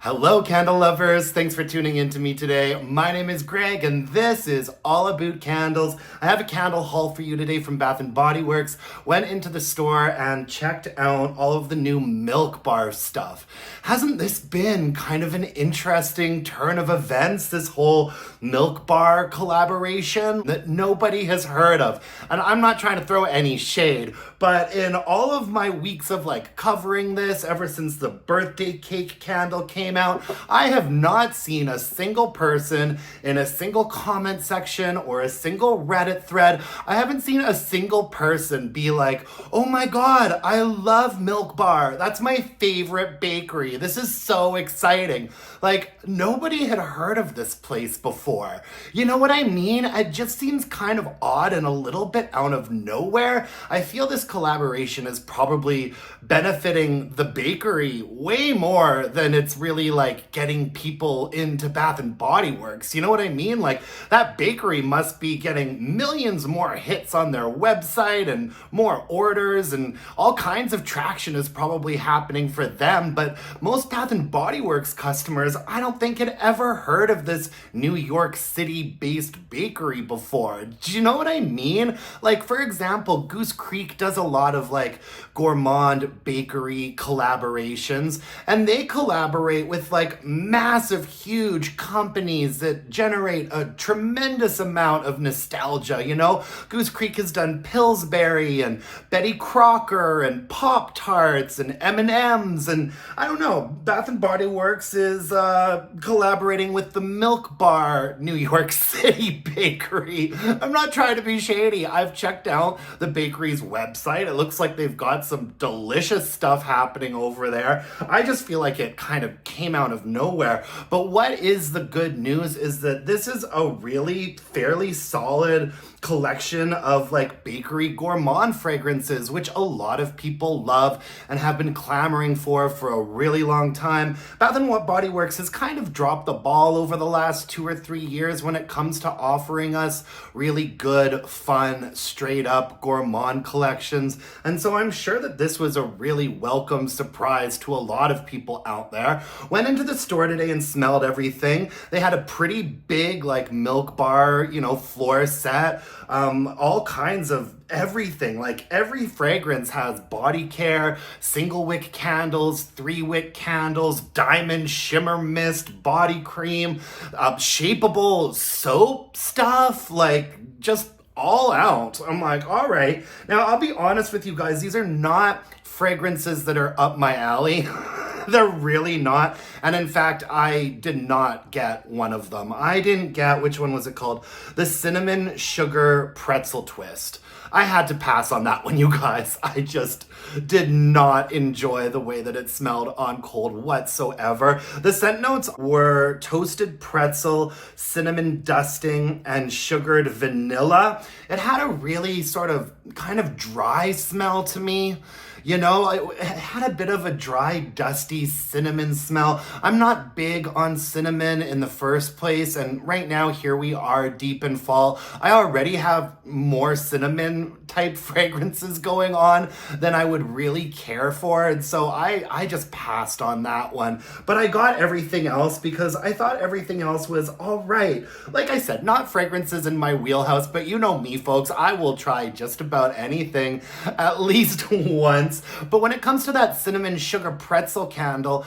Hello, candle lovers. Thanks for tuning in to me today. My name is Greg, and this is all about candles. I have a candle haul for you today from Bath & Body Works. Went into the store and checked out all of the new Milk Bar stuff. Hasn't this been kind of an interesting turn of events, this whole Milk Bar collaboration that nobody has heard of? And I'm not trying to throw any shade, but in all of my weeks of covering this, ever since the birthday cake candle came out, I have not seen a single person in a single comment section or a single Reddit thread. I haven't seen a single person be like, oh my god, I love Milk Bar. That's my favorite bakery. This is so exciting. Nobody had heard of this place before. You know what I mean? It just seems kind of odd and a little bit out of nowhere. I feel this collaboration is probably benefiting the bakery way more than it's really getting people into Bath & Body Works. You know what I mean? That bakery must be getting millions more hits on their website and more orders, and all kinds of traction is probably happening for them. But most Bath & Body Works customers, I don't think had ever heard of this New York City-based bakery before. Do you know what I mean? For example, Goose Creek does a lot of gourmand bakery collaborations, and they collaborate with massive, huge companies that generate a tremendous amount of nostalgia. You know, Goose Creek has done Pillsbury and Betty Crocker and Pop-Tarts and M&Ms, and I don't know, Bath & Body Works is collaborating with the Milk Bar New York City bakery. I'm not trying to be shady. I've checked out the bakery's website. It looks like they've got some delicious stuff happening over there. I just feel like it kind of came out of nowhere. But what is the good news is that this is a really fairly solid collection of bakery gourmand fragrances, which a lot of people love and have been clamoring for a really long time. Bath & Body Works has kind of dropped the ball over the last 2 or 3 years when it comes to offering us really good, fun, straight up gourmand collections. And so I'm sure that this was a really welcome surprise to a lot of people out there. Went into the store today and smelled everything. They had a pretty big Milk Bar, floor set. All kinds of everything. Every fragrance has body care, single wick candles, 3-wick candles, diamond shimmer mist, body cream, shapeable soap stuff, just all out. I'm all right. Now, I'll be honest with you guys, these are not fragrances that are up my alley. They're really not. And in fact, I did not get one of them. I didn't get, which one was it called? The Cinnamon Sugar Pretzel Twist. I had to pass on that one, you guys. I just did not enjoy the way that it smelled on cold whatsoever. The scent notes were toasted pretzel, cinnamon dusting, and sugared vanilla. It had a really sort of kind of dry smell to me. You know, it had a bit of a dry, dusty cinnamon smell. I'm not big on cinnamon in the first place, and right now, here we are deep in fall. I already have more cinnamon type fragrances going on than I would really care for, and so I just passed on that one. But I got everything else because I thought everything else was all right. Like I said, not fragrances in my wheelhouse, but you know me, folks, I will try just about anything at least once. But when it comes to that cinnamon sugar pretzel candle,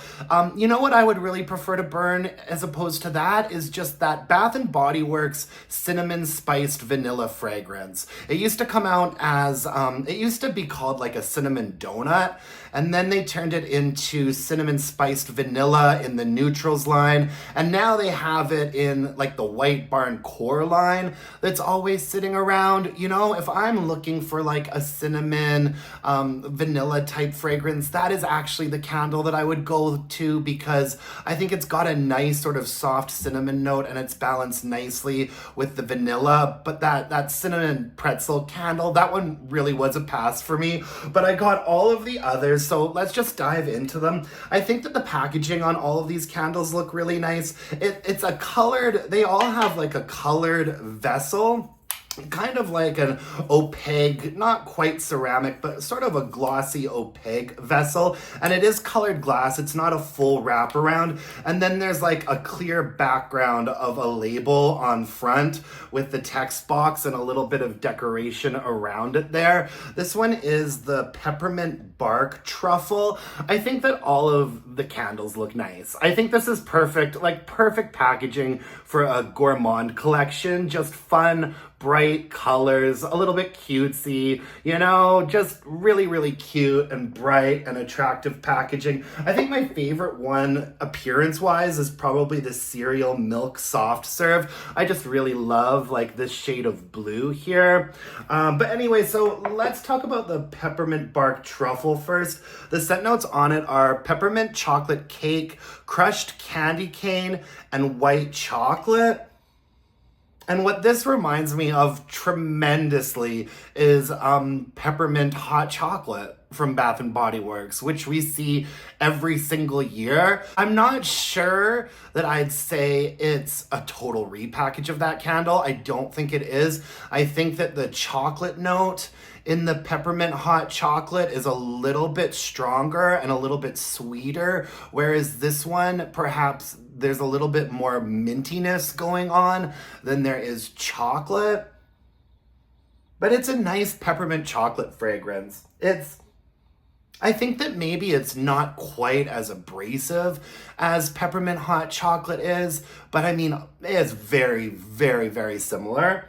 you know what I would really prefer to burn as opposed to that is just that Bath & Body Works cinnamon spiced vanilla fragrance. It used to come out as, it used to be called a cinnamon donut, and then they turned it into cinnamon spiced vanilla in the neutrals line, and now they have it in the White Barn core line that's always sitting around. You know, if I'm looking for a cinnamon vanilla type fragrance, that is actually the candle that I would go to because I think it's got a nice sort of soft cinnamon note and it's balanced nicely with the vanilla. But that cinnamon pretzel candle, that one really was a pass for me. But I got all of the others, so let's just dive into them. I think that the packaging on all of these candles look really nice. It's a colored, they all have a colored vessel. kind of like an opaque, not quite ceramic, but sort of a glossy opaque vessel. And it is colored glass. It's not a full wraparound. And then there's like a clear background of a label on front with the text box and a little bit of decoration around it there. This one is the Peppermint Bark Truffle. I think that all of the candles look nice. I think this is perfect, like perfect packaging for a gourmand collection. Just fun, bright colors, a little bit cutesy, you know, just really, really cute and bright and attractive packaging. I think my favorite one appearance-wise is probably the cereal milk soft serve. I just really love like this shade of blue here. But anyway, so let's talk about the Peppermint Bark Truffle first. The scent notes on it are peppermint chocolate cake, crushed candy cane, and white chocolate. And what this reminds me of tremendously is peppermint hot chocolate from Bath and Body Works, which we see every single year. I'm not sure that I'd say it's a total repackage of that candle. I don't think it is. I think that the chocolate note in the peppermint hot chocolate is a little bit stronger and a little bit sweeter, whereas this one, perhaps there's a little bit more mintiness going on than there is chocolate. But it's a nice peppermint chocolate fragrance. I think that maybe it's not quite as abrasive as peppermint hot chocolate is, but I mean, it's very, very, very similar.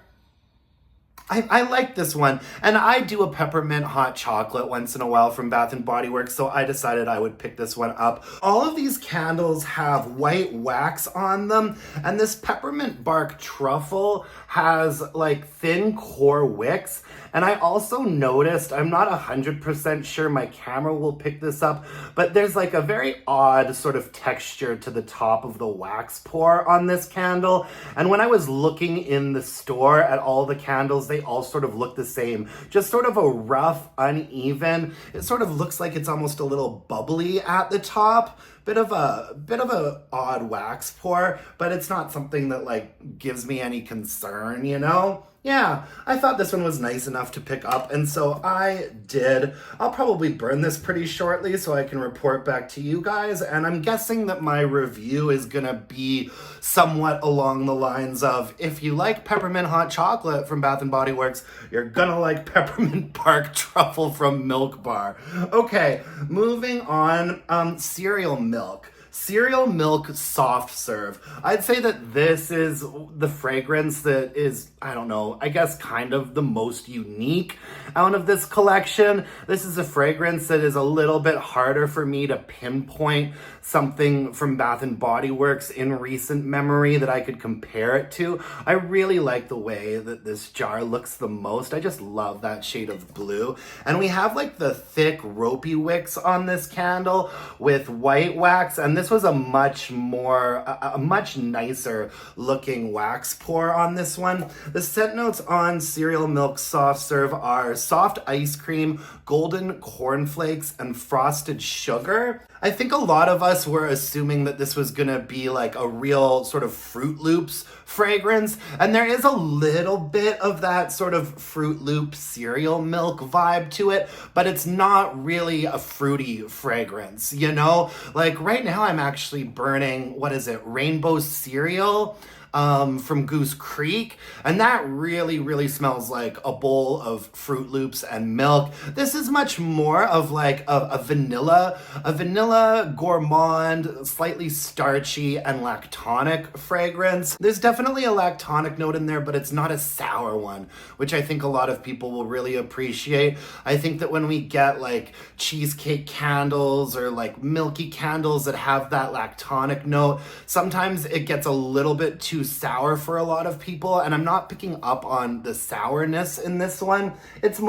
I like this one, and I do a peppermint hot chocolate once in a while from Bath and Body Works, so I decided I would pick this one up. All of these candles have white wax on them, and this Peppermint Bark Truffle has like thin core wicks. And I also noticed, I'm not 100% sure my camera will pick this up, but there's like a very odd sort of texture to the top of the wax pour on this candle. And when I was looking in the store at all the candles, they all sort of look the same. Just sort of a rough, uneven. It sort of looks like it's almost a little bubbly at the top. Bit of a odd wax pour, but it's not something that like gives me any concern, you know? Yeah, I thought this one was nice enough to pick up, and so I did. I'll probably burn this pretty shortly so I can report back to you guys, and I'm guessing that my review is gonna be somewhat along the lines of, if you like peppermint hot chocolate from Bath & Body Works, you're gonna like Peppermint Bark Truffle from Milk Bar. Okay, moving on, cereal milk. Cereal milk soft serve. I'd say that this is the fragrance that is, I don't know, I guess kind of the most unique out of this collection. This is a fragrance that is a little bit harder for me to pinpoint something from Bath and Body Works in recent memory that I could compare it to. I really like the way that this jar looks the most. I just love that shade of blue. And we have like the thick ropey wicks on this candle with white wax, and this was a much nicer looking wax pour on this one. The scent notes on cereal milk soft serve are soft ice cream, golden cornflakes, and frosted sugar. I think a lot of us were assuming that this was gonna be like a real sort of Fruit Loops fragrance, and there is a little bit of that sort of Fruit Loop cereal milk vibe to it, but it's not really a fruity fragrance, you know? Like right now I'm actually burning, what is it, rainbow cereal from Goose Creek, and that really, really smells like a bowl of Fruit Loops and milk. This is much more of like a vanilla gourmand, slightly starchy and lactonic fragrance. There's definitely a lactonic note in there, but it's not a sour one, which I think a lot of people will really appreciate. I think that when we get like cheesecake candles or like milky candles that have that lactonic note, sometimes it gets a little bit too sour for a lot of people, and I'm not picking up on the sourness in this one. It's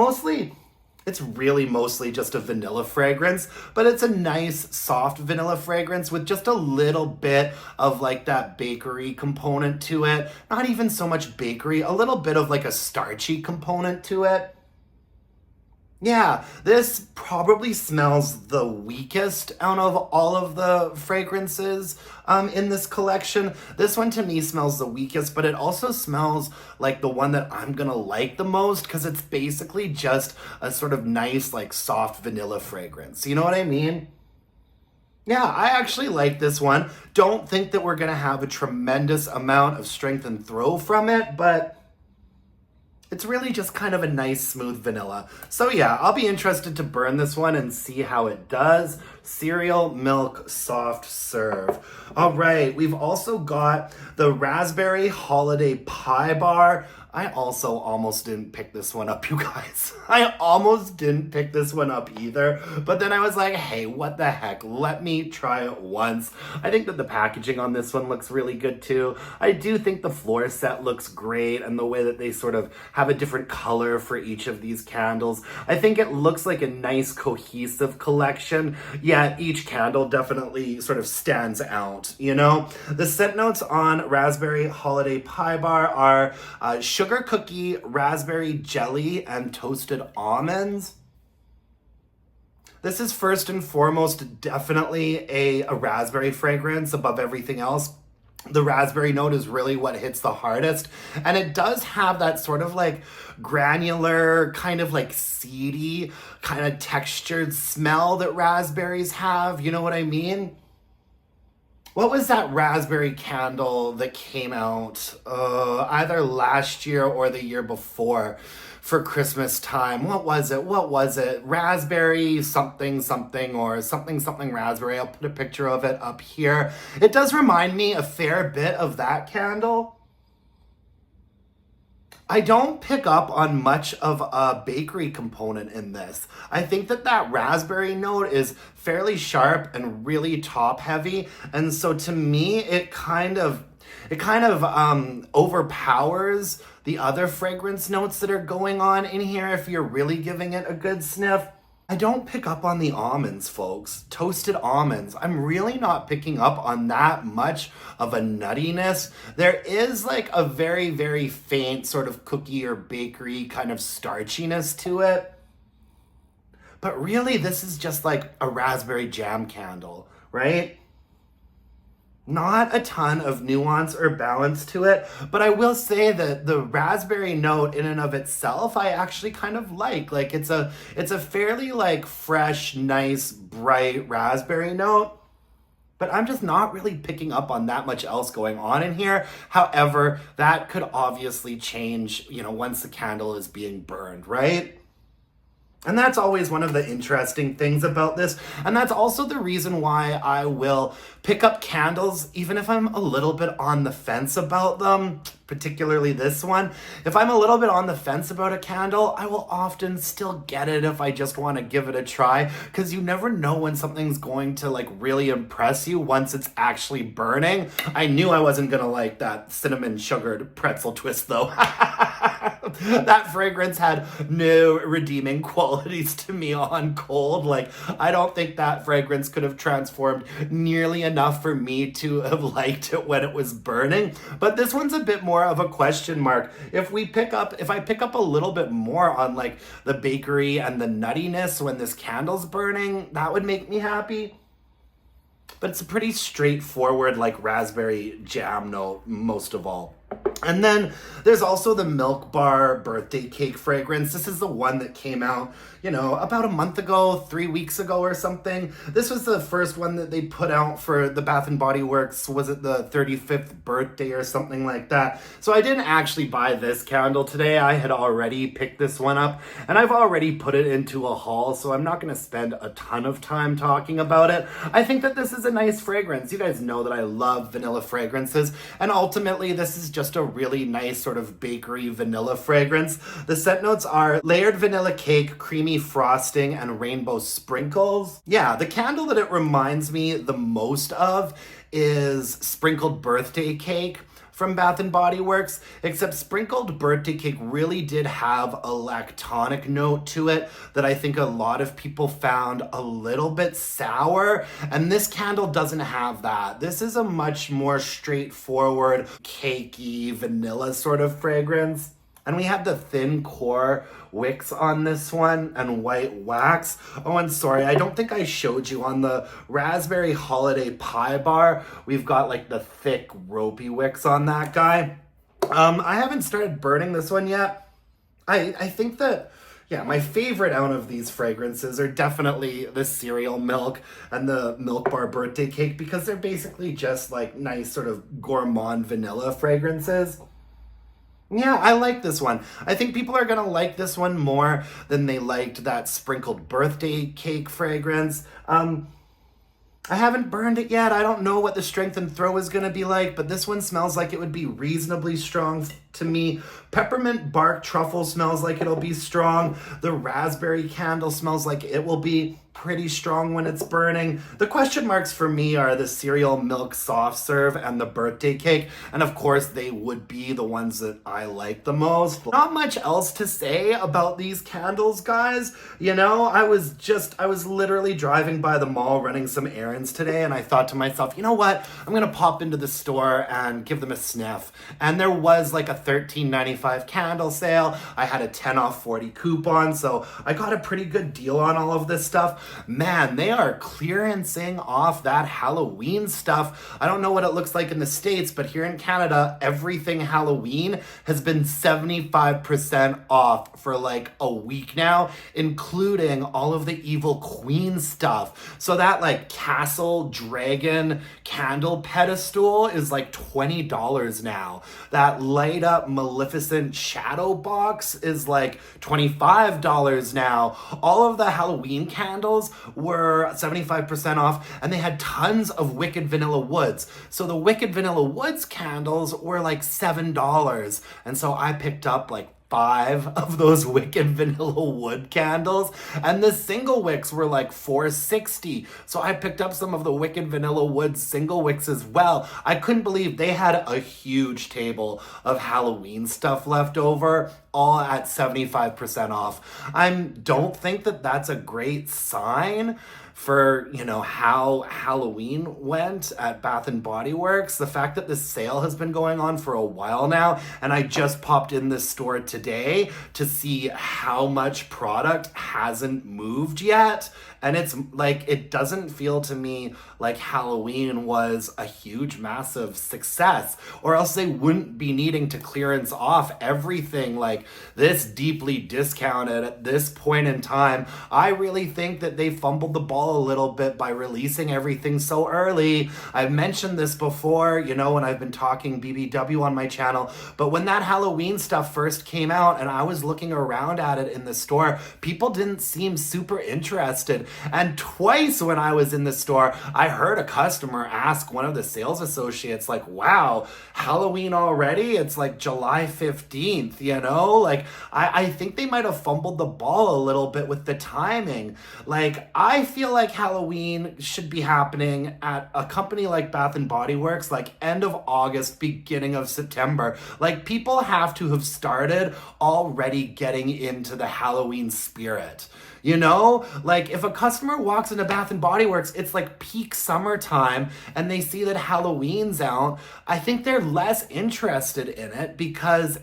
really mostly just a vanilla fragrance, but it's a nice soft vanilla fragrance with just a little bit of like that bakery component to it. Not even so much bakery, a little bit of like a starchy component to it. Yeah, this probably smells the weakest out of all of the fragrances in this collection. This one to me smells the weakest, but it also smells like the one that I'm gonna like the most because it's basically just a sort of nice, like soft vanilla fragrance. You know what I mean? Yeah, I actually like this one. Don't think that we're gonna have a tremendous amount of strength and throw from it, but it's really just kind of a nice smooth vanilla. So yeah, I'll be interested to burn this one and see how it does. Cereal Milk Soft Serve. All right, we've also got the Raspberry Holiday Pie Bar. I also almost didn't pick this one up, you guys. I almost didn't pick this one up either, but then I was like, hey, what the heck? Let me try it once. I think that the packaging on this one looks really good too. I do think the floor set looks great and the way that they sort of have a different color for each of these candles. I think it looks like a nice cohesive collection, yet each candle definitely sort of stands out, you know? The scent notes on Raspberry Holiday Pie Bar are sugar cookie, raspberry jelly, and toasted almonds. This is first and foremost definitely a raspberry fragrance above everything else. The raspberry note is really what hits the hardest, and it does have that sort of like granular, kind of like seedy, kind of textured smell that raspberries have. You know what I mean? What was that raspberry candle that came out either last year or the year before for Christmas time? What was it? What was it? Raspberry something something or something something raspberry. I'll put a picture of it up here. It does remind me a fair bit of that candle. I don't pick up on much of a bakery component in this. I think that that raspberry note is fairly sharp and really top heavy, and so to me it kind of overpowers the other fragrance notes that are going on in here if you're really giving it a good sniff. I don't pick up on the almonds, folks. Toasted almonds. I'm really not picking up on that much of a nuttiness. There is like a very, very faint sort of cookie or bakery kind of starchiness to it. But really, this is just like a raspberry jam candle, right? Not a ton of nuance or balance to it, but I will say that the raspberry note in and of itself, I actually kind of like. Like it's a fairly like fresh, nice, bright raspberry note, but I'm just not really picking up on that much else going on in here. However, that could obviously change, you know, once the candle is being burned, right? And that's always one of the interesting things about this. And that's also the reason why I will pick up candles, even if I'm a little bit on the fence about them, particularly this one. If I'm a little bit on the fence about a candle, I will often still get it if I just want to give it a try, because you never know when something's going to like really impress you once it's actually burning. I knew I wasn't going to like that cinnamon sugared pretzel twist though. That fragrance had no redeeming qualities to me on cold. Like, I don't think that fragrance could have transformed nearly enough for me to have liked it when it was burning. But this one's a bit more of a question mark. If I pick up a little bit more on like the bakery and the nuttiness when this candle's burning, that would make me happy. But it's a pretty straightforward like raspberry jam note most of all. And then there's also the Milk Bar birthday cake fragrance. This is the one that came out, you know, about a month ago, 3 weeks ago or something. This was the first one that they put out for the Bath & Body Works. Was it the 35th birthday or something like that? So I didn't actually buy this candle today. I had already picked this one up and I've already put it into a haul, so I'm not going to spend a ton of time talking about it. I think that this is a nice fragrance. You guys know that I love vanilla fragrances, and ultimately this is just a really nice sort of bakery vanilla fragrance. The scent notes are layered vanilla cake, creamy frosting, and rainbow sprinkles. Yeah, the candle that it reminds me the most of is sprinkled birthday cake from Bath & Body Works, except sprinkled birthday cake really did have a lactonic note to it that I think a lot of people found a little bit sour, and this candle doesn't have that. This is a much more straightforward, cakey, vanilla sort of fragrance. And we have the thin core wicks on this one and white wax. Oh, and sorry, I don't think I showed you on the raspberry holiday pie bar. We've got like the thick ropey wicks on that guy. I haven't started burning this one yet. I think that, yeah, my favorite out of these fragrances are definitely the cereal milk and the Milk Bar birthday cake, because they're basically just like nice sort of gourmand vanilla fragrances. Yeah, I like this one. I think people are gonna like this one more than they liked that sprinkled birthday cake fragrance. I haven't burned it yet. I don't know what the strength and throw is gonna be like, but this one smells like it would be reasonably strong to me. Peppermint bark truffle smells like it'll be strong. The raspberry candle smells like it will be pretty strong when it's burning. The question marks for me are the cereal milk soft serve and the birthday cake, and of course they would be the ones that I like the most. Not much else to say about these candles, guys. You know, I was literally driving by the mall running some errands today, and I thought to myself, you know what, I'm gonna pop into the store and give them a sniff. And there was like a $13.95 candle sale. I had a 10 off 40 coupon, so I got a pretty good deal on all of this stuff. Man, they are clearancing off that Halloween stuff. I don't know what it looks like in the States, but here in Canada, everything Halloween has been 75% off for like a week now, including all of the Evil Queen stuff. So that like castle dragon candle pedestal is like $20 now. That light up Maleficent shadow box is like $25 now. All of the Halloween candles were 75% off, and they had tons of Wicked Vanilla Woods. So the Wicked Vanilla Woods candles were like $7. And so I picked up like 5 of those Wicked Vanilla Wood candles, and the single wicks were like $4.60. So I picked up some of the Wicked Vanilla Wood single wicks as well. I couldn't believe they had a huge table of Halloween stuff left over, all at 75% off. I don't think that that's a great sign for, you know, how Halloween went at Bath and Body Works. The fact that this sale has been going on for a while now, and I just popped in this store today to see how much product hasn't moved yet. And it's like, it doesn't feel to me like Halloween was a huge, massive success, or else they wouldn't be needing to clearance off everything like this deeply discounted at this point in time. I really think that they fumbled the ball a little bit by releasing everything so early. I've mentioned this before, you know, when I've been talking BBW on my channel, but when that Halloween stuff first came out and I was looking around at it in the store, people didn't seem super interested. And twice when I was in the store, I heard a customer ask one of the sales associates, like, wow, Halloween already? It's like July 15th, you know? Like, I think they might have fumbled the ball a little bit with the timing. Like, I feel like Halloween should be happening at a company like Bath and Body Works, like end of August, beginning of September. Like, people have to have started already getting into the Halloween spirit. You know, like if a customer walks into Bath and Body Works, it's like peak summertime and they see that Halloween's out. I think they're less interested in it because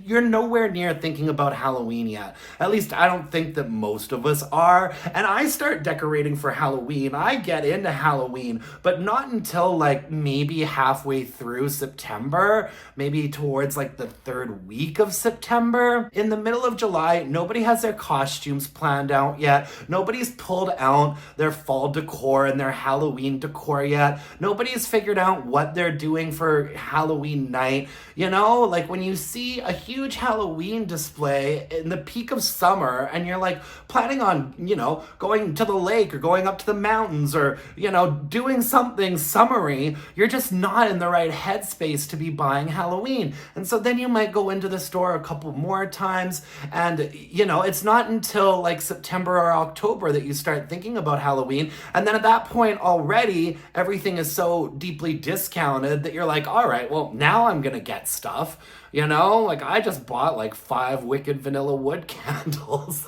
you're nowhere near thinking about Halloween yet. At least I don't think that most of us are. And I start decorating for Halloween. I get into Halloween, but not until like maybe halfway through September, maybe towards like the third week of September. In the middle of July, nobody has their costumes planned out yet. Nobody's pulled out their fall decor and their Halloween decor yet. Nobody's figured out what they're doing for Halloween night. You know, like when you see a huge Halloween display in the peak of summer and you're like planning on, you know, going to the lake or going up to the mountains or, you know, doing something summery, you're just not in the right headspace to be buying Halloween. And so then you might go into the store a couple more times and, you know, it's not until like September or October that you start thinking about Halloween. And then at that point already, everything is so deeply discounted that you're like, all right, well, now I'm going to get stuff. You know, like I just bought like 5 Wicked Vanilla Wood candles.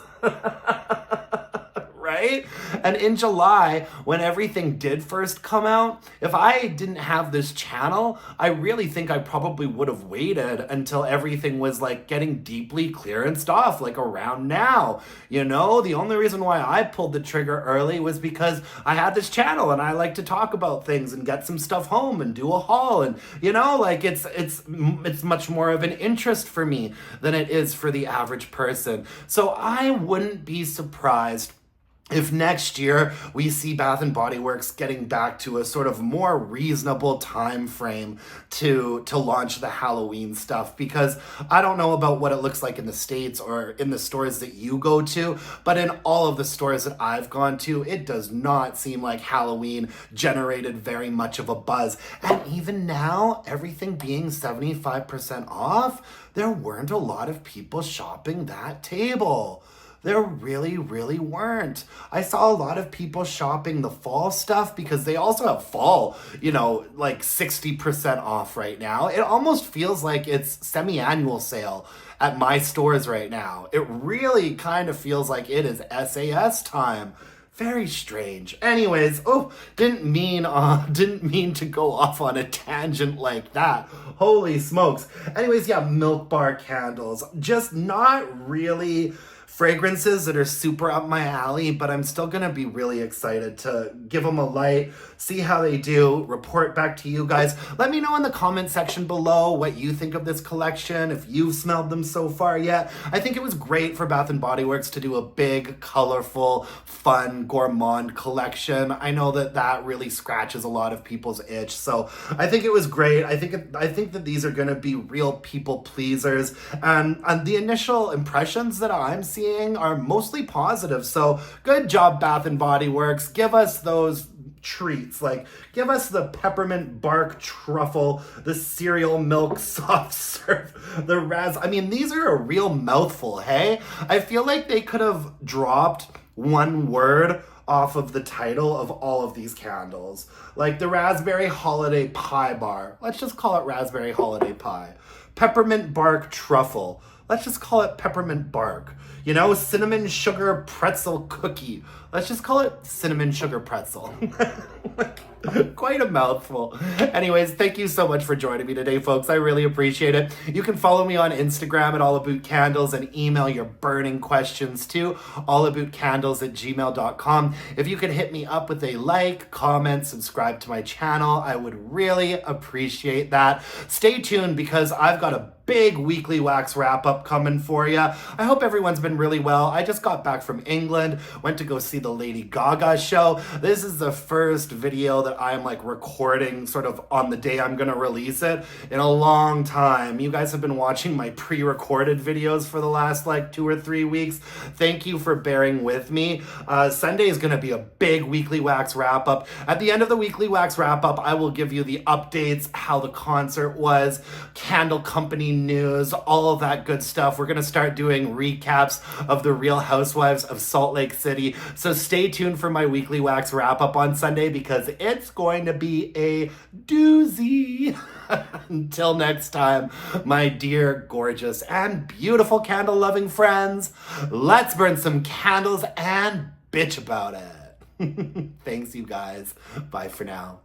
Right? right? And in July, when everything did first come out, if I didn't have this channel, I really think I probably would have waited until everything was like getting deeply clearanced off, like around now. You know, the only reason why I pulled the trigger early was because I had this channel and I like to talk about things and get some stuff home and do a haul, and you know, like it's much more of an interest for me than it is for the average person. So I wouldn't be surprised if next year we see Bath and Body Works getting back to a sort of more reasonable time frame to launch the Halloween stuff, because I don't know about what it looks like in the States or in the stores that you go to, but in all of the stores that I've gone to, it does not seem like Halloween generated very much of a buzz. And even now, everything being 75% off, there weren't a lot of people shopping that table. There really, really weren't. I saw a lot of people shopping the fall stuff because they also have fall, you know, like 60% off right now. It almost feels like it's semi-annual sale at my stores right now. It really kind of feels like it is SAS time. Very strange. Anyways, didn't mean to go off on a tangent like that. Holy smokes. Anyways, yeah, Milk Bar candles. Just not really fragrances that are super up my alley, but I'm still gonna be really excited to give them a light, see how they do, report back to you guys. Let me know in the comment section below what you think of this collection, if you've smelled them so far yet. I think it was great for Bath and Body Works to do a big, colorful, fun, gourmand collection. I know that really scratches a lot of people's itch, so I think it was great. I think that these are gonna be real people pleasers, and the initial impressions that I'm seeing are mostly positive. So good job, Bath and Body Works. Give us those treats. Like, give us the peppermint bark truffle, the cereal milk soft serve, the I mean, these are a real mouthful, hey? I feel like they could have dropped one word off of the title of all of these candles. Like the raspberry holiday pie bar. Let's just call it raspberry holiday pie. Peppermint bark truffle. Let's just call it peppermint bark. You know, cinnamon sugar pretzel cookie. Let's just call it cinnamon sugar pretzel. Quite a mouthful. Anyways, thank you so much for joining me today, folks. I really appreciate it. You can follow me on Instagram at allabootcandles and email your burning questions to allabootcandles@gmail.com. If you could hit me up with a like, comment, subscribe to my channel, I would really appreciate that. Stay tuned because I've got a big weekly wax wrap up coming for you. I hope everyone's been really well. I just got back from England, went to go see the Lady Gaga show. This is the first video that I'm like recording sort of on the day I'm gonna release it in a long time. You guys have been watching my pre-recorded videos for the last like 2 or 3 weeks. Thank you for bearing with me. Sunday is gonna be a big weekly wax wrap up. At the end of the weekly wax wrap up, I will give you the updates, how the concert was, candle company news, all of that good stuff. We're gonna start doing recaps of the Real Housewives of Salt Lake City. So stay tuned for my weekly wax wrap up on Sunday because it's going to be a doozy. Until next time, my dear, gorgeous, and beautiful candle loving friends, let's burn some candles and bitch about it. Thanks, you guys. Bye for now.